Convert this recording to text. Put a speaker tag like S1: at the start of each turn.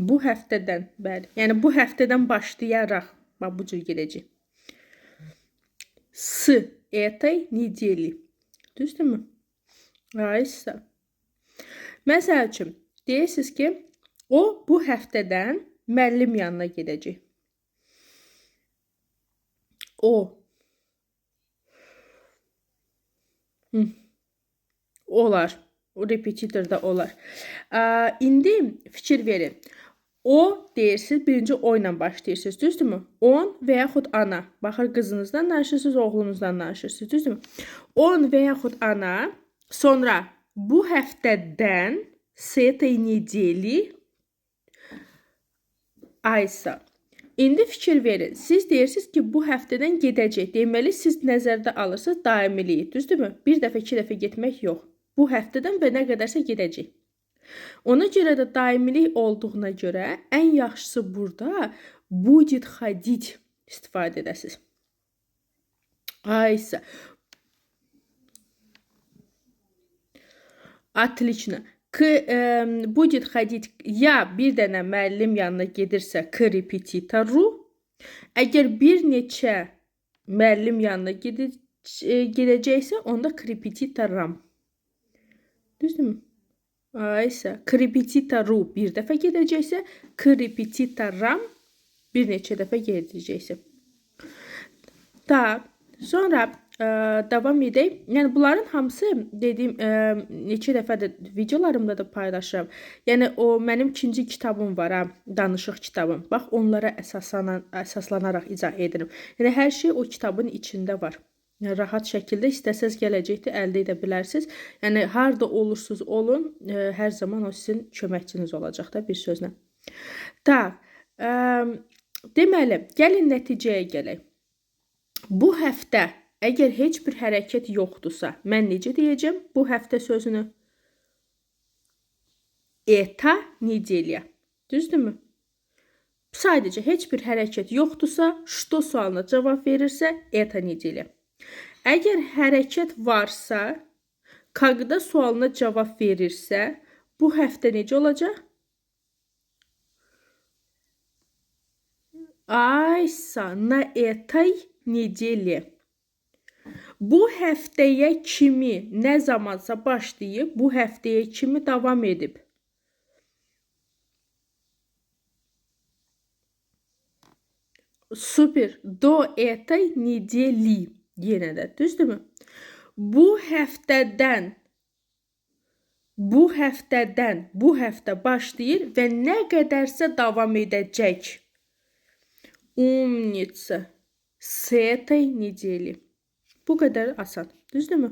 S1: Bu həftədən, bəli. Yəni bu həftədən başlayaraq bax bu cür gedəcək. С этой недели. Düzdürmü? Aysa. Məsəl üçün, deyirsiniz ki, o bu həftədən müəllim yanına gedəcək. O. Olar. O repetitorda olar. İndi fikir verin. O deyirsiniz, birinci o ilə başlayırsınız, düzdürmü? On və yaxud ana. Baxır, qızınızdan danışırsınız, oğlunuzdan danışırsınız, düzdürmü? On və yaxud ana. Sonra bu həftədən с этой недели Aysa. İndi fikir verin. Siz deyirsiniz ki, bu həftədən gedəcək. Deməli, siz nəzərdə alırsınız daimiliyi, düzdürmü? Bir dəfə, iki dəfə getmək yox. Bu həftədən və nə qədərsə gedəcək. Ona görə də daimilik olduğuna görə ən yaxşısı burada будет ходить istifadə edəsiniz. Aysa. Отлично. Будет ходить ya bir dənə müəllim yanına gedirsə k repetitorу. Əgər bir neçə müəllim yanına gedəcəksə, onda k repetitoram. Düzdürmü? Aysa. K repetitorу bir dəfə gedəcəksə, k repetitoram bir neçə dəfə gedəcəksə. Tak. Sonra davam edək. Yəni bunların hamısı dediyim neçə dəfə də videolarımda da paylaşıram. Yəni o mənim ikinci kitabım var, danışıq kitabım. Bax onlara əsaslanaraq izah edirəm. Yəni hər şey o kitabın içində var. Yəni rahat şəkildə istəsəz gələcəkdə əldə edə bilərsiniz. Yəni harda olursunuz olun, hər zaman o sizin köməkçiniz olacaq da bir sözlə. Tak. Deməli, gəlin nəticəyə gələk. Bu həftə əgər heç bir hərəkət yoxdursa, mən necə deyəcəm bu həftə sözünü? Eta nedelya. Düzdürmü? Sadəcə heç bir hərəkət yoxdursa, что sualına cavab verirsə, eta nedelya. Əgər hərəkət varsa, когда sualına cavab verirsə, bu həftə necə olacaq? Aysa na eтой nedelе. Bu həftəyə kimi nə zamansa başlayıb, bu həftəyə kimi davam edib. Super. Do eтой недели. Yenə də, düzdürmü? Bu həftədən, bu həftə başlayır və nə qədərsə davam edəcək. Umniца. С этой недели. Bu qədər asan, düzdürmü?